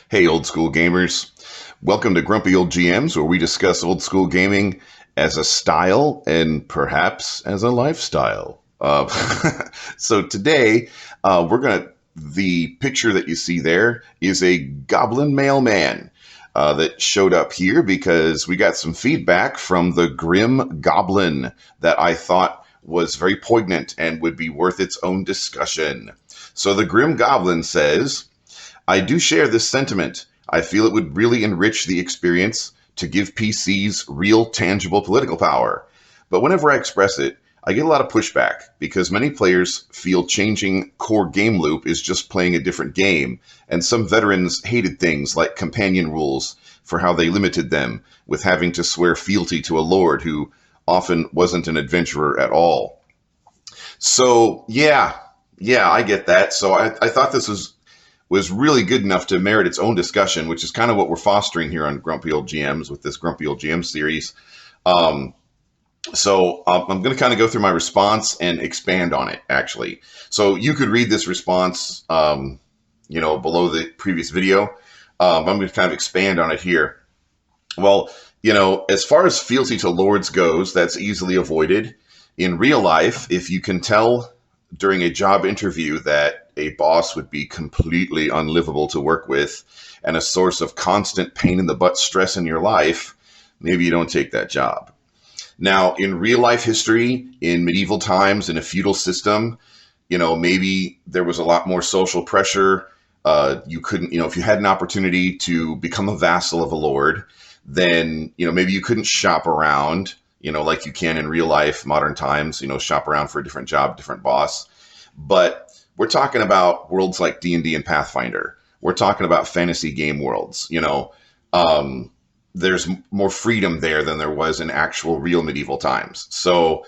Hey, old school gamers. Welcome to Grumpy Old GMs, where we discuss old school gaming as a style and perhaps as a lifestyle. So today, the picture that you see there is a Goblin Mailman that showed up here because we got some feedback from the Grim Goblin that I thought was very poignant and would be worth its own discussion. So the Grim Goblin says, I do share this sentiment. I feel it would really enrich the experience to give PCs real, tangible political power. But whenever I express it, I get a lot of pushback because many players feel changing core game loop is just playing a different game, and some veterans hated things like companion rules for how they limited them, with having to swear fealty to a lord who often wasn't an adventurer at all. So, yeah, I get that. So I thought this was really good enough to merit its own discussion, which is kind of what we're fostering here on Grumpy Old GMs with this Grumpy Old GM series. I'm going to kind of go through my response and expand on it, actually. So you could read this response, below the previous video. I'm going to kind of expand on it here. Well, as far as fealty to lords goes, that's easily avoided. In real life, if you can tell during a job interview that a boss would be completely unlivable to work with and a source of constant pain in the butt stress in your life, maybe you don't take that job. Now, in real life history, in medieval times, in a feudal system, maybe there was a lot more social pressure. You couldn't, if you had an opportunity to become a vassal of a lord, then, maybe you couldn't shop around, like you can in real life, modern times, shop around for a different job, different boss. But we're talking about worlds like D&D and Pathfinder. We're talking about fantasy game worlds, there's more freedom there than there was in actual real medieval times. So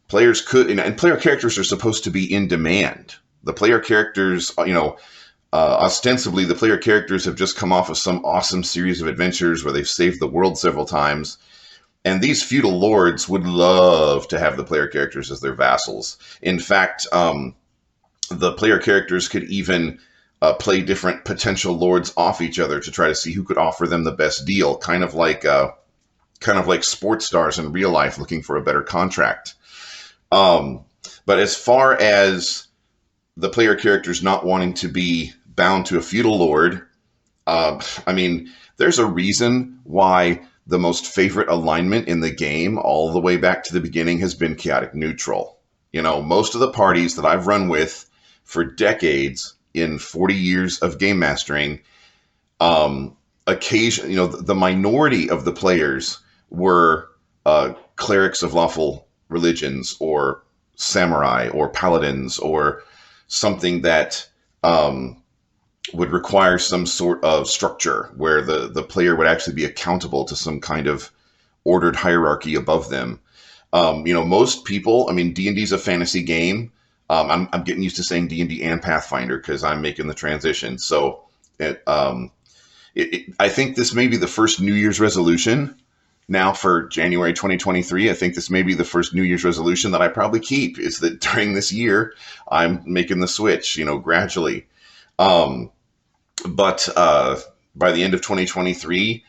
players could, and player characters are supposed to be in demand. The player characters, ostensibly the player characters have just come off of some awesome series of adventures where they've saved the world several times. And these feudal lords would love to have the player characters as their vassals. In fact, the player characters could even play different potential lords off each other to try to see who could offer them the best deal, kind of like sports stars in real life looking for a better contract. But as far as the player characters not wanting to be bound to a feudal lord, there's a reason why the most favorite alignment in the game all the way back to the beginning has been chaotic neutral. Most of the parties that I've run with for decades in 40 years of game mastering, the minority of the players were clerics of lawful religions or samurai or paladins or something that would require some sort of structure where the player would actually be accountable to some kind of ordered hierarchy above them. Most people, D&D is a fantasy game. I'm getting used to saying D&D and Pathfinder because I'm making the transition. So I think this may be the first New Year's resolution now for January 2023. I think this may be the first New Year's resolution that I probably keep, is that during this year, I'm making the switch, gradually. But by the end of 2023,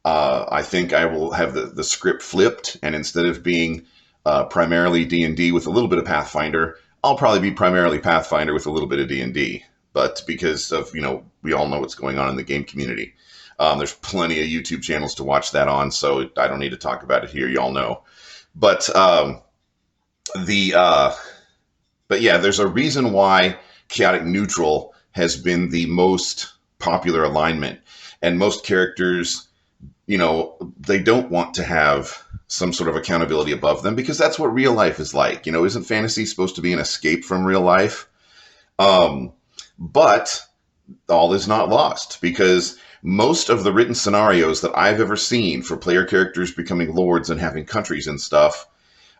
I think I will have the script flipped. And instead of being primarily D&D with a little bit of Pathfinder, I'll probably be primarily Pathfinder with a little bit of D&D, but because of, we all know what's going on in the game community. There's plenty of YouTube channels to watch that on, so I don't need to talk about it here. Y'all know. But yeah, there's a reason why chaotic neutral has been the most popular alignment, and most characters, they don't want to have some sort of accountability above them because that's what real life is like. Isn't fantasy supposed to be an escape from real life? But all is not lost, because most of the written scenarios that I've ever seen for player characters becoming lords and having countries and stuff,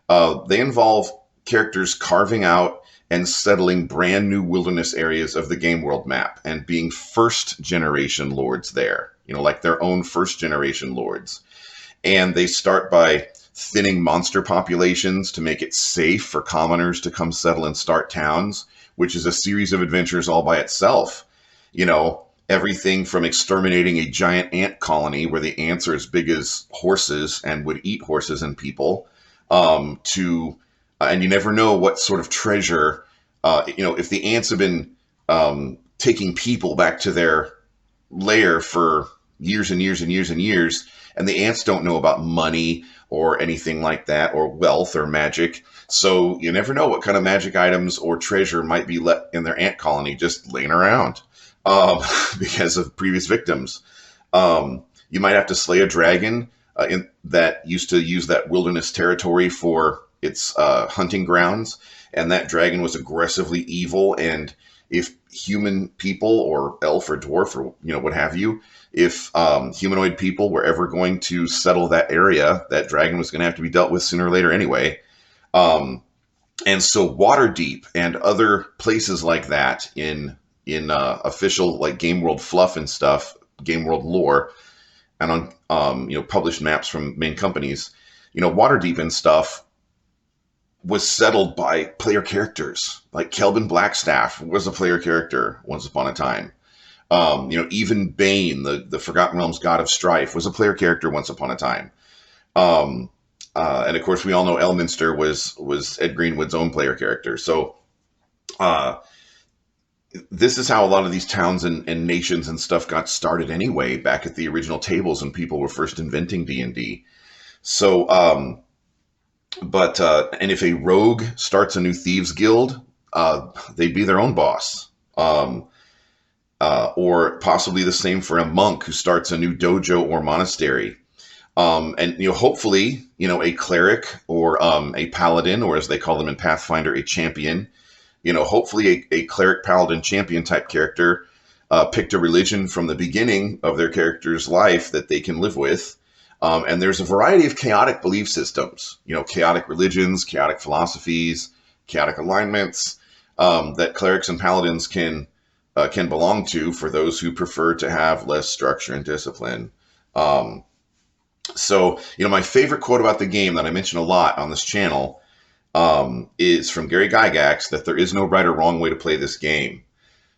they involve characters carving out and settling brand new wilderness areas of the game world map and being first generation lords there, like their own first generation lords. And they start by thinning monster populations to make it safe for commoners to come settle and start towns, which is a series of adventures all by itself. everything from exterminating a giant ant colony where the ants are as big as horses and would eat horses and people, to and you never know what sort of treasure, if the ants have been taking people back to their lair for years and years and years and years, and the ants don't know about money or anything like that, or wealth or magic. So you never know what kind of magic items or treasure might be left in their ant colony just laying around, um, because of previous victims. You might have to slay a dragon that used to use that wilderness territory for its hunting grounds, and that dragon was aggressively evil. And if human people or elf or dwarf or what have you, if humanoid people were ever going to settle that area, that dragon was going to have to be dealt with sooner or later anyway. Um, and so Waterdeep and other places like that in official like Game World fluff and stuff, Game World lore, and on published maps from main companies, Waterdeep and stuff was settled by player characters. Like Kelvin Blackstaff was a player character once upon a time. Even Bane, the Forgotten Realms god of strife, was a player character once upon a time. Um, and of course, we all know Elminster was Ed Greenwood's own player character. So uh, this is how a lot of these towns and nations and stuff got started anyway, back at the original tables when people were first inventing D&D. So, and if a rogue starts a new thieves guild, they'd be their own boss. Or possibly the same for a monk who starts a new dojo or monastery. And hopefully, a cleric or a paladin, or as they call them in Pathfinder, a champion. Hopefully a cleric, paladin, champion type character picked a religion from the beginning of their character's life that they can live with. And there's a variety of chaotic belief systems, chaotic religions, chaotic philosophies, chaotic alignments, that clerics and paladins can belong to, for those who prefer to have less structure and discipline. So, my favorite quote about the game that I mention a lot on this channel is from Gary Gygax, that there is no right or wrong way to play this game.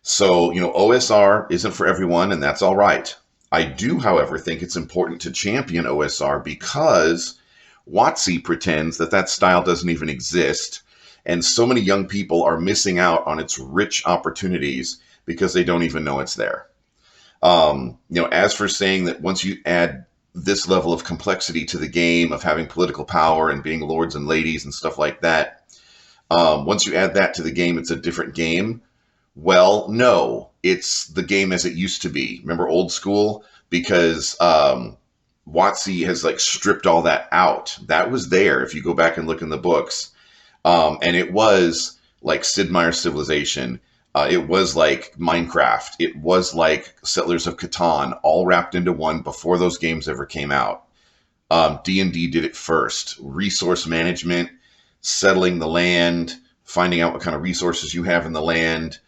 So, OSR isn't for everyone, and that's all right. I do, however, think it's important to champion OSR because WotC pretends that style doesn't even exist, and so many young people are missing out on its rich opportunities because they don't even know it's there. As for saying that once you add this level of complexity to the game of having political power and being lords and ladies and stuff like that, once you add that to the game, it's a different game. Well, no, it's the game as it used to be. Remember old school? Because WotC has stripped all that out. That was there if you go back and look in the books. And it was like Sid Meier's Civilization. It was like Minecraft. It was like Settlers of Catan, all wrapped into one before those games ever came out. D&D did it first. Resource management, settling the land, finding out what kind of resources you have in the land.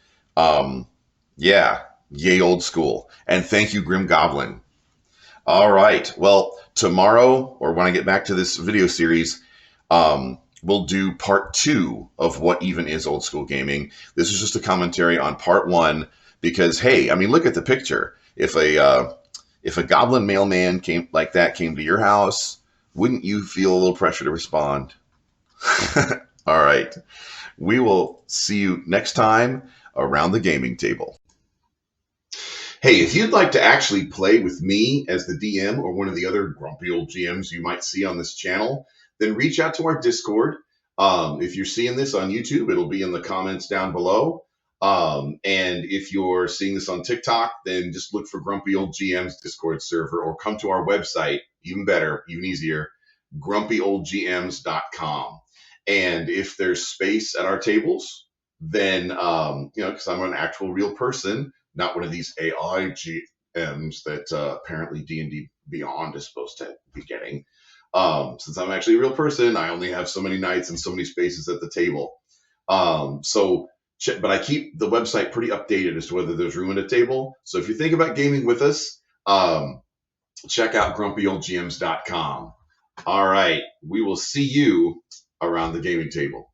Yeah, yay old school. And thank you, Grim Goblin. All right. Well, tomorrow, or when I get back to this video series, we'll do part 2 of what even is old school gaming. This is just a commentary on part 1 because, hey, I mean, look at the picture. If a Goblin Mailman came to your house, wouldn't you feel a little pressure to respond? All right. We will see you next time around the gaming table. Hey, if you'd like to actually play with me as the DM or one of the other grumpy old GMs you might see on this channel, then reach out to our Discord. If you're seeing this on YouTube, it'll be in the comments down below. And if you're seeing this on TikTok, then just look for Grumpy Old GM's Discord server, or come to our website, even better, even easier, grumpyoldgms.com. And if there's space at our tables, then, because I'm an actual real person, not one of these AI GMs that apparently D&D Beyond is supposed to be getting. Since I'm actually a real person, I only have so many nights and so many spaces at the table. But I keep the website pretty updated as to whether there's room at a table. So if you think about gaming with us, check out grumpyoldgms.com. All right, we will see you around the gaming table.